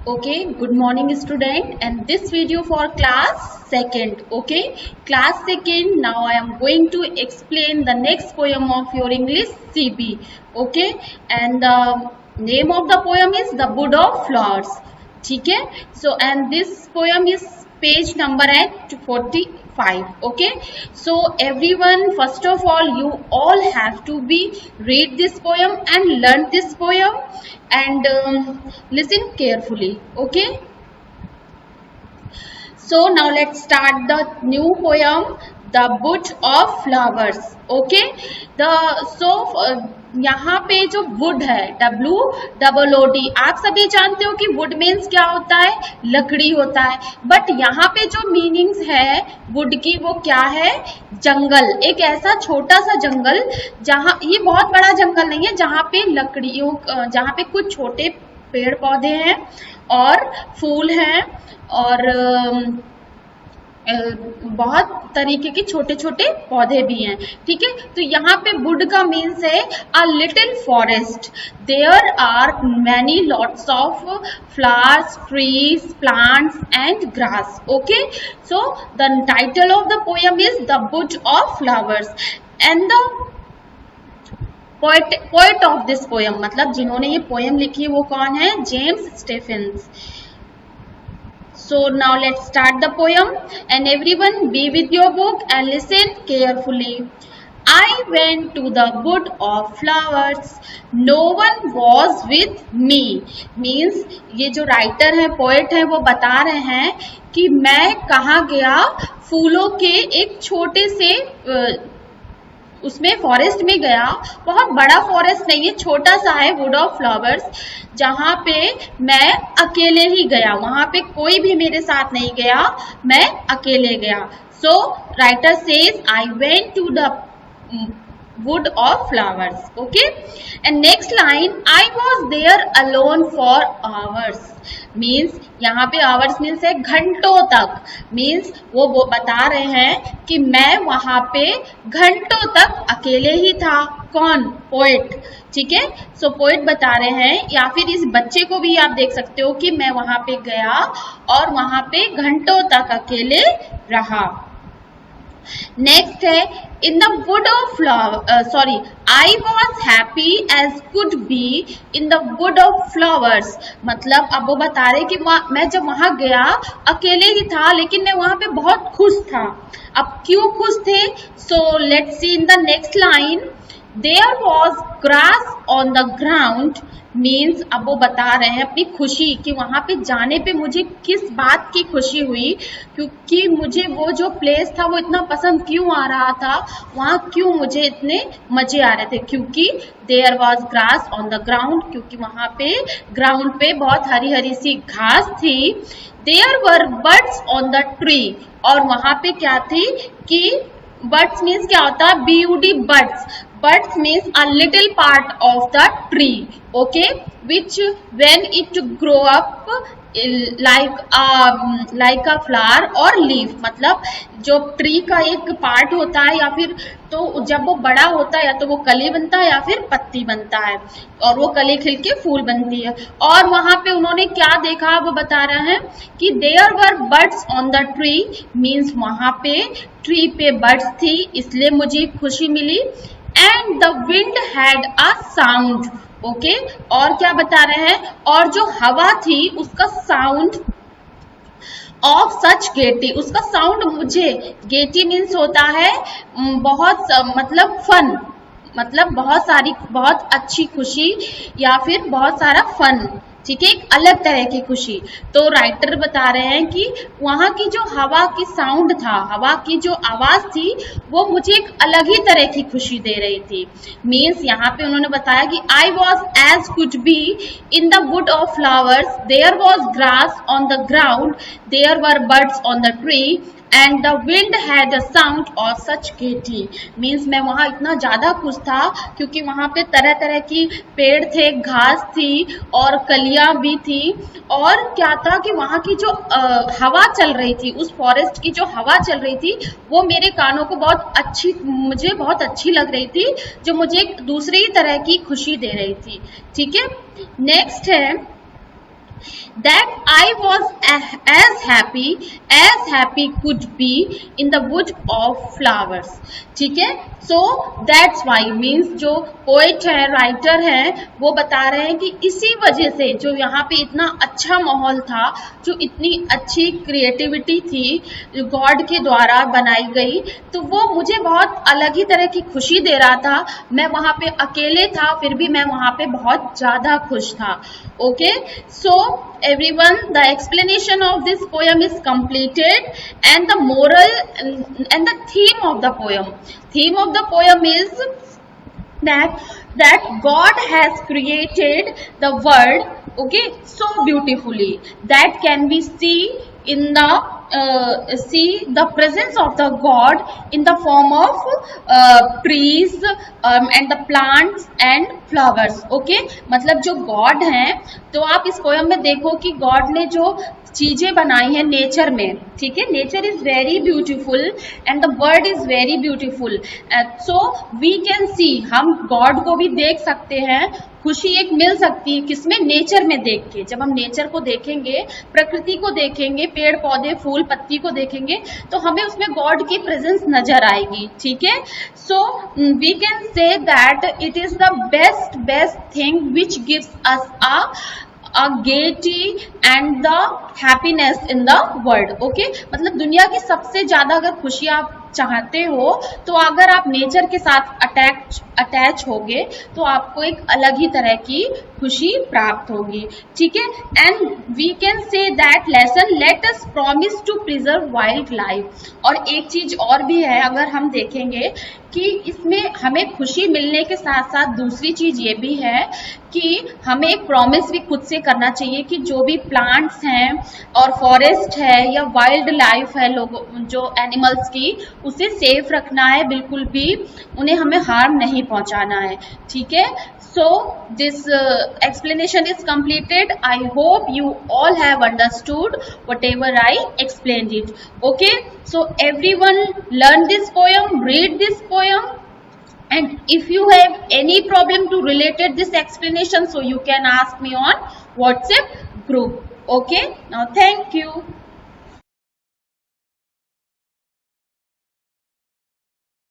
Okay, good morning student, and this video for class 2nd. Okay, class 2nd. Now I am going to explain the next poem of your English CB. Okay, and the name of the poem is The Bud of Flowers. ठीक है, so and this poem is page number at 45. Okay, so everyone, first of all, you all have to be read this poem and learn this poem and listen carefully. Okay, so now let's start the new poem, The Bud of Flowers. Okay, यहाँ पे जो would है WOOD, आप सभी जानते हो कि would means क्या होता है, लकड़ी होता है, बट यहाँ पे जो मीनिंग्स है वुड की वो क्या है, जंगल, एक ऐसा छोटा सा जंगल जहाँ, ये बहुत बड़ा जंगल नहीं है, जहाँ पे लकड़ियों, जहाँ पे कुछ छोटे पेड़ पौधे हैं और फूल हैं और बहुत तरीके के छोटे छोटे पौधे भी हैं. ठीक है, तो यहाँ पे वुड का मीन्स है a little forest. There are many lots of flowers, trees, plants and grass. Okay, so the title of the poem is the wood of flowers and the poet of this poem, मतलब जिन्होंने ये poem लिखी वो कौन है, James Stephens. So now let's start the poem and everyone be with your book and listen carefully. I went to the wood of flowers. No one was with me. Means ये जो writer है, poet है, वो बता रहे हैं कि मैं कहाँ गया, फूलों के एक छोटे से उसमें फॉरेस्ट में गया. बहुत बड़ा फॉरेस्ट नहीं है, छोटा सा है वुड ऑफ फ्लावर्स, जहाँ पे मैं अकेले ही गया, वहां पे कोई भी मेरे साथ नहीं गया, मैं अकेले गया. So writer says I went to the wood of flowers. Okay, and next line, I was there alone for hours. Means यहाँ पे hours means है घंटों तक. Means वो बता रहे हैं कि मैं वहां पे घंटों तक अकेले ही था. कौन, पोएट. ठीक है, सो पोएट बता रहे हैं, या फिर इस बच्चे को भी आप देख सकते हो कि मैं वहां पे गया और वहां पे घंटों तक अकेले रहा. नेक्स्ट है in the wood of flower, I was happy as could be in the wood of flowers. मतलब अब वो बता रहे कि मैं जब वहां गया अकेले ही था, लेकिन मैं वहां पे बहुत खुश था. अब क्यों खुश थे, so let's see in the next line. There was grass on the ground. Means अब वो बता रहे हैं अपनी खुशी कि वहां पे जाने पे मुझे किस बात की खुशी हुई, क्योंकि मुझे वो जो प्लेस था वो इतना पसंद क्यों आ रहा था, वहां क्यों मुझे इतने मजे आ रहे थे, क्योंकि there was grass on the ground, क्योंकि वहां पे ग्राउंड पे बहुत हरी हरी सी घास थी. There were birds on the tree. और वहां पे क्या थी कि बर्ड्स मीन्स क्या होता है, BUD, birds. Buds means a little part of the tree, okay, which when it grow up like a flower or leaf. मतलब जो ट्री का एक पार्ट होता है, या फिर तो जब वो बड़ा होता है या तो वो कली बनता है या फिर पत्ती बनता है, और वो कली खिल के फूल बनती है. और वहां पे उन्होंने क्या देखा, वो बता रहे हैं कि there were birds on the tree. Means वहां पे ट्री पे बर्ड्स थी, इसलिए मुझे खुशी मिली. And the wind had a sound. Okay, और क्या बता रहे हैं, और जो हवा थी उसका साउंड ऑफ सच गेटी. उसका साउंड मुझे, गेटी मीन्स होता है बहुत, मतलब फन, मतलब बहुत सारी, बहुत अच्छी खुशी या फिर बहुत सारा फन. ठीक है, एक अलग तरह की खुशी. तो राइटर बता रहे हैं कि वहां की जो हवा की साउंड था, हवा की जो आवाज थी, वो मुझे एक अलग ही तरह की खुशी दे रही थी. मीन्स यहाँ पे उन्होंने बताया कि I was as could be in the wood of flowers. There was grass on the ground. There were birds on the tree and the wind had a sound of such gaiety. Means मैं वहां इतना ज्यादा खुश था क्योंकि वहां पे तरह तरह की पेड़ थे, घास थी और कलियां भी थी. और क्या था कि वहां की जो हवा चल रही थी, उस फॉरेस्ट की जो हवा चल रही थी, वो मेरे कानों को बहुत अच्छी, मुझे बहुत अच्छी लग रही थी, जो मुझे एक दूसरी तरह की खुशी दे रही थी. ठीक है, नेक्स्ट है that I was as happy could be in the wood of flowers. ठीक है, so that's why means जो पोएट है, राइटर है, वो बता रहे हैं कि इसी वजह से जो यहाँ पे इतना अच्छा माहौल था, जो इतनी अच्छी क्रिएटिविटी थी गॉड के द्वारा बनाई गई, तो वो मुझे बहुत अलग ही तरह की खुशी दे रहा था. मैं वहाँ पे अकेले था, फिर भी मैं वहाँ पे बहुत ज़्यादा खुश था. Okay, so everyone, the explanation of this poem is completed, and the moral and the theme of the poem. Theme of the poem is that God has created the world, okay, so beautifully that can we see in the presence of the God in the form of trees and the plants and flowers. Okay, मतलब जो God हैं, तो आप इस poem में देखो कि God ने जो चीजें बनाई हैं नेचर में, ठीक है, nature is very beautiful and the world is very beautiful. So we can see, हम गॉड को भी देख सकते हैं, खुशी एक मिल सकती है किसमें, नेचर में देख के. जब हम नेचर को देखेंगे, प्रकृति को देखेंगे, पेड़ पौधे फूल पत्ती को देखेंगे, तो हमें उसमें गॉड की प्रेजेंस नजर आएगी. ठीक है, so we can say that it is the best thing which gives us a gaiety and the happiness in the world. Okay, मतलब दुनिया की सबसे ज्यादा अगर खुशी आप चाहते हो, तो अगर आप नेचर के साथ अटैच होगे, तो आपको एक अलग ही तरह की खुशी प्राप्त होगी. ठीक है, and we can say that lesson let us promise to preserve wildlife. और एक चीज और भी है, अगर हम देखेंगे कि इसमें हमें खुशी मिलने के साथ साथ दूसरी चीज ये भी है कि हमें एक प्रॉमिस भी खुद से करना चाहिए कि जो भी प्लांट्स हैं और फॉरेस्ट है या वाइल्ड लाइफ है, लोगों जो एनिमल्स की, उसे सेफ रखना है, बिल्कुल भी उन्हें हमें हार्म नहीं पहुंचाना है. ठीक है, so this explanation is completed. I hope you all have understood whatever I explained it. Okay, so everyone learn this poem, read this poem, and if you have any problem to related this explanation, so you can ask me on WhatsApp group. Okay, now thank you.